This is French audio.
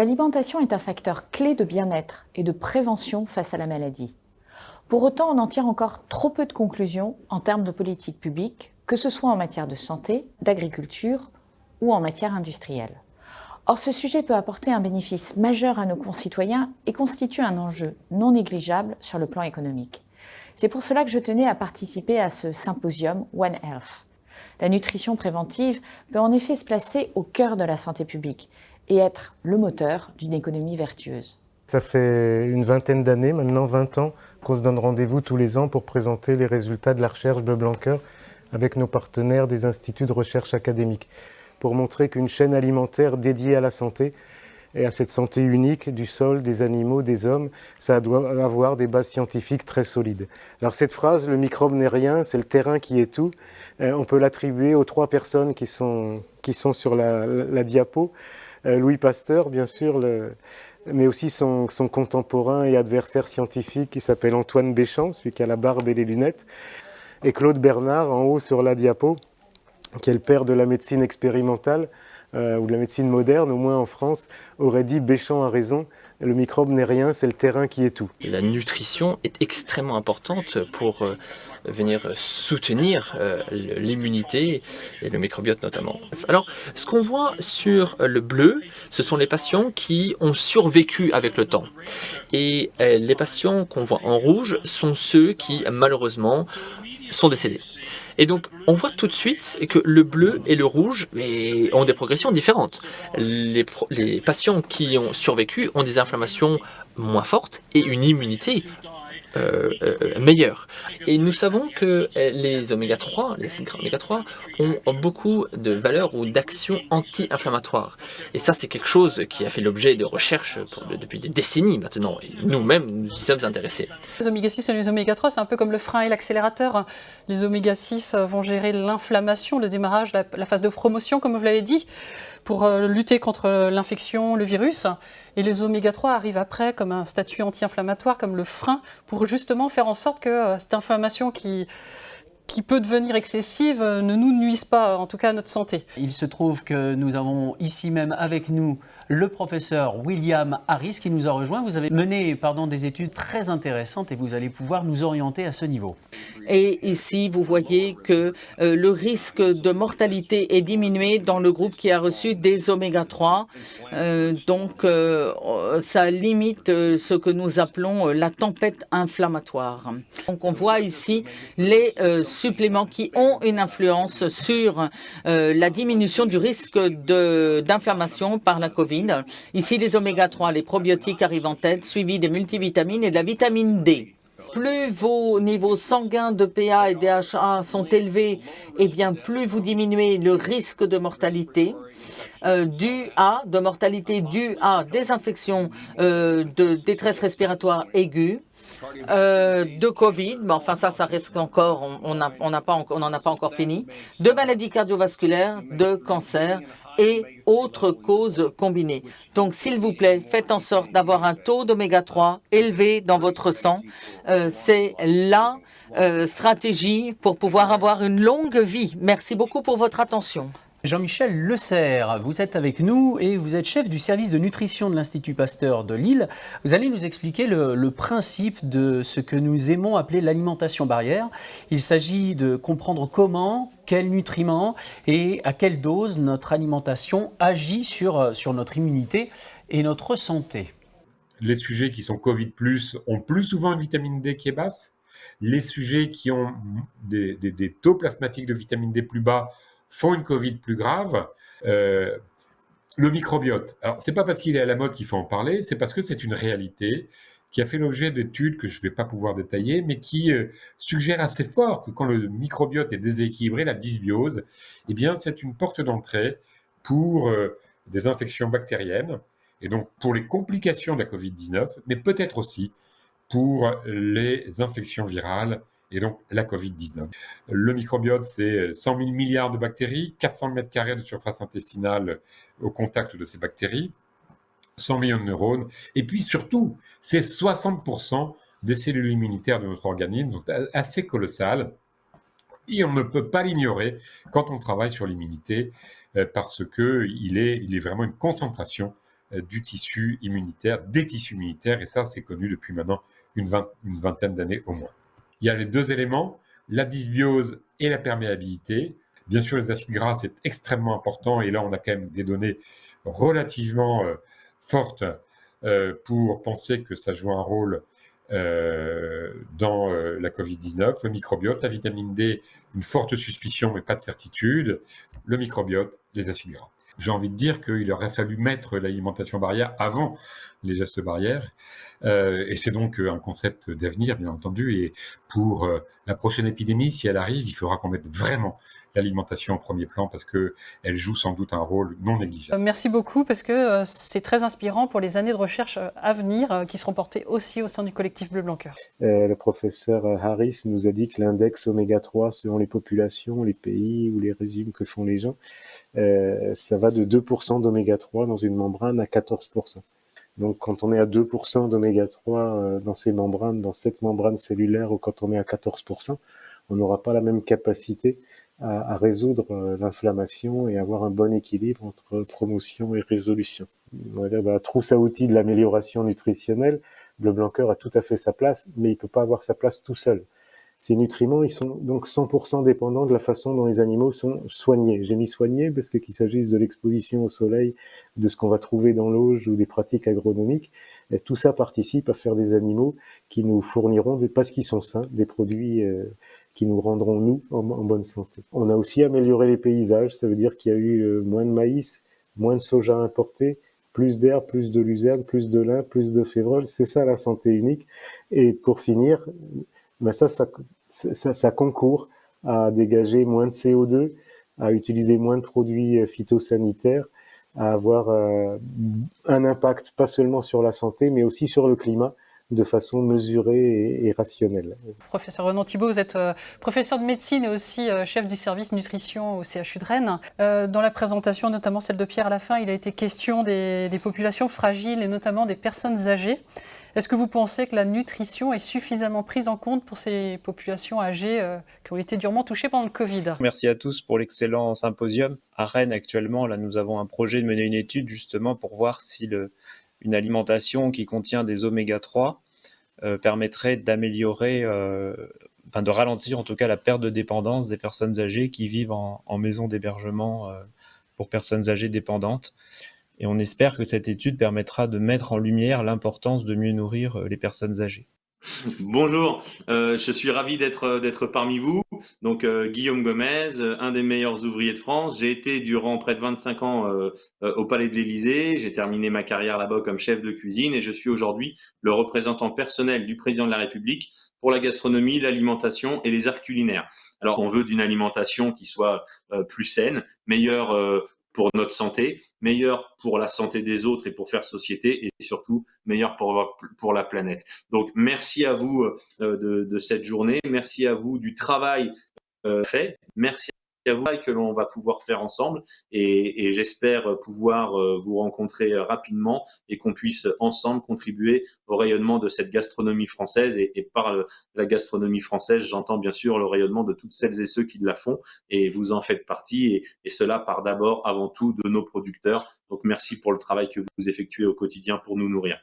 L'alimentation est un facteur clé de bien-être et de prévention face à la maladie. Pour autant, on en tire encore trop peu de conclusions en termes de politique publique, que ce soit en matière de santé, d'agriculture ou en matière industrielle. Or, ce sujet peut apporter un bénéfice majeur à nos concitoyens et constitue un enjeu non négligeable sur le plan économique. C'est pour cela que je tenais à participer à ce symposium One Health. La nutrition préventive peut en effet se placer au cœur de la santé publique et être le moteur d'une économie vertueuse. Ça fait une vingtaine d'années, maintenant 20 ans, qu'on se donne rendez-vous tous les ans pour présenter les résultats de la recherche Bleu Blanc Cœur avec nos partenaires des instituts de recherche académiques, pour montrer qu'une chaîne alimentaire dédiée à la santé et à cette santé unique du sol, des animaux, des hommes, ça doit avoir des bases scientifiques très solides. Alors cette phrase, le microbe n'est rien, c'est le terrain qui est tout, on peut l'attribuer aux 3 personnes qui sont sur la diapo. Louis Pasteur, bien sûr, mais aussi son contemporain et adversaire scientifique qui s'appelle Antoine Béchamp, celui qui a la barbe et les lunettes, et Claude Bernard, en haut sur la diapo, qui est le père de la médecine expérimentale, ou de la médecine moderne, au moins en France, aurait dit « Béchamp a raison, le microbe n'est rien, c'est le terrain qui est tout ». La nutrition est extrêmement importante pour venir soutenir l'immunité et le microbiote notamment. Alors, ce qu'on voit sur le bleu, ce sont les patients qui ont survécu avec le temps. Et les patients qu'on voit en rouge sont ceux qui, malheureusement, sont décédés. Et donc, on voit tout de suite que le bleu et le rouge ont des progressions différentes. Les patients qui ont survécu ont des inflammations moins fortes et une immunité meilleure. Et nous savons que les oméga 3, les 5 oméga 3, ont beaucoup de valeurs ou d'actions anti-inflammatoires. Et ça, c'est quelque chose qui a fait l'objet de recherches depuis des décennies maintenant. Et nous-mêmes, nous y sommes intéressés. Les oméga 6 et les oméga 3, c'est un peu comme le frein et l'accélérateur. Les oméga 6 vont gérer l'inflammation, le démarrage, la phase de promotion, comme vous l'avez dit, pour lutter contre l'infection, le virus. Et les oméga 3 arrivent après comme un statut anti-inflammatoire, comme le frein, pour justement faire en sorte que cette inflammation qui peut devenir excessive ne nous nuise pas, en tout cas à notre santé. Il se trouve que nous avons ici même avec nous le professeur William Harris qui nous a rejoint. Vous avez mené des études très intéressantes et vous allez pouvoir nous orienter à ce niveau. Et ici, vous voyez que le risque de mortalité est diminué dans le groupe qui a reçu des oméga 3. Donc, ça limite ce que nous appelons la tempête inflammatoire. Donc, on voit ici les suppléments qui ont une influence sur la diminution du risque d'inflammation par la Covid. Ici, les oméga 3, les probiotiques arrivent en tête, suivis des multivitamines et de la vitamine D. Plus vos niveaux sanguins de PA et DHA sont élevés, et bien plus vous diminuez le risque de mortalité due à des infections de détresse respiratoire aiguë, de Covid, mais enfin ça reste encore, on n'en a pas encore fini, de maladies cardiovasculaires, de cancer et autres causes combinées. Donc, s'il vous plaît, faites en sorte d'avoir un taux d'oméga 3 élevé dans votre sang. C'est la stratégie pour pouvoir avoir une longue vie. Merci beaucoup pour votre attention. Jean-Michel Le Serre, vous êtes avec nous et vous êtes chef du service de nutrition de l'Institut Pasteur de Lille. Vous allez nous expliquer le principe de ce que nous aimons appeler l'alimentation barrière. Il s'agit de comprendre comment, quels nutriments et à quelle dose notre alimentation agit sur notre immunité et notre santé. Les sujets qui sont Covid+, ont plus souvent une vitamine D qui est basse. Les sujets qui ont des taux plasmatiques de vitamine D plus bas font une Covid plus grave. Le microbiote, alors c'est pas parce qu'il est à la mode qu'il faut en parler, c'est parce que c'est une réalité qui a fait l'objet d'études que je ne vais pas pouvoir détailler, mais qui suggère assez fort que quand le microbiote est déséquilibré, la dysbiose, eh bien c'est une porte d'entrée pour des infections bactériennes, et donc pour les complications de la Covid-19, mais peut-être aussi pour les infections virales, et donc la Covid-19. Le microbiote, c'est 100 000 milliards de bactéries, 400 mètres carrés de surface intestinale au contact de ces bactéries, 100 millions de neurones, et puis surtout, c'est 60% des cellules immunitaires de notre organisme, donc assez colossal, et on ne peut pas l'ignorer quand on travaille sur l'immunité, parce qu'il est vraiment une concentration du tissu immunitaire, des tissus immunitaires, et ça, c'est connu depuis maintenant une vingtaine d'années au moins. Il y a les deux éléments, la dysbiose et la perméabilité. Bien sûr, les acides gras, c'est extrêmement important, et là, on a quand même des données relativement fortes pour penser que ça joue un rôle dans la Covid-19. Le microbiote, la vitamine D, une forte suspicion, mais pas de certitude. Le microbiote, les acides gras. J'ai envie de dire qu'il aurait fallu mettre l'alimentation barrière avant les gestes barrières. Et c'est donc un concept d'avenir, bien entendu. Et pour la prochaine épidémie, si elle arrive, il faudra qu'on mette vraiment l'alimentation en premier plan parce qu'elle joue sans doute un rôle non négligeable. Merci beaucoup parce que c'est très inspirant pour les années de recherche à venir qui seront portées aussi au sein du collectif Bleu Blanc Cœur. Le professeur Harris nous a dit que l'index oméga 3 selon les populations, les pays ou les régimes que font les gens, ça va de 2% d'oméga 3 dans une membrane à 14%. Donc quand on est à 2% d'oméga 3 dans ces membranes, dans cette membrane cellulaire, ou quand on est à 14%, on n'aura pas la même capacité à résoudre l'inflammation et avoir un bon équilibre entre promotion et résolution. On va dire, la trousse à outils de l'amélioration nutritionnelle, Bleu Blanc Cœur a tout à fait sa place, mais il peut pas avoir sa place tout seul. Ces nutriments, ils sont donc 100% dépendants de la façon dont les animaux sont soignés. J'ai mis soignés parce que qu'il s'agisse de l'exposition au soleil, de ce qu'on va trouver dans l'auge ou des pratiques agronomiques, et tout ça participe à faire des animaux qui nous fourniront, parce qu'ils sont sains, des produits qui nous rendront, nous, en bonne santé. On a aussi amélioré les paysages, ça veut dire qu'il y a eu moins de maïs, moins de soja importé, plus d'herbe, plus de luzerne, plus de lin, plus de févrole, c'est ça la santé unique. Et pour finir, ben ça concourt à dégager moins de CO2, à utiliser moins de produits phytosanitaires, à avoir un impact pas seulement sur la santé, mais aussi sur le climat, de façon mesurée et rationnelle. Professeur Renan Thibault, vous êtes professeur de médecine et aussi chef du service nutrition au CHU de Rennes. Dans la présentation, notamment celle de Pierre à la fin, il a été question des populations fragiles et notamment des personnes âgées. Est-ce que vous pensez que la nutrition est suffisamment prise en compte pour ces populations âgées qui ont été durement touchées pendant le Covid? Merci à tous pour l'excellent symposium. À Rennes, actuellement, là, nous avons un projet de mener une étude justement pour voir si une alimentation qui contient des oméga 3 permettrait d'améliorer, de ralentir en tout cas la perte de dépendance des personnes âgées qui vivent en maison d'hébergement pour personnes âgées dépendantes. Et on espère que cette étude permettra de mettre en lumière l'importance de mieux nourrir les personnes âgées. Bonjour, je suis ravi d'être parmi vous. Donc Guillaume Gomez, un des meilleurs ouvriers de France. J'ai été durant près de 25 ans au Palais de l'Élysée. J'ai terminé ma carrière là-bas comme chef de cuisine et je suis aujourd'hui le représentant personnel du président de la République pour la gastronomie, l'alimentation et les arts culinaires. Alors on veut d'une alimentation qui soit plus saine, meilleure pour notre santé, meilleur pour la santé des autres et pour faire société, et surtout meilleur pour la planète. Donc merci à vous de cette journée, merci à vous du travail fait, merci à vous que l'on va pouvoir faire ensemble et j'espère pouvoir vous rencontrer rapidement et qu'on puisse ensemble contribuer au rayonnement de cette gastronomie française et par la gastronomie française, j'entends bien sûr le rayonnement de toutes celles et ceux qui la font et vous en faites partie et cela part d'abord avant tout de nos producteurs. Donc merci pour le travail que vous effectuez au quotidien pour nous nourrir.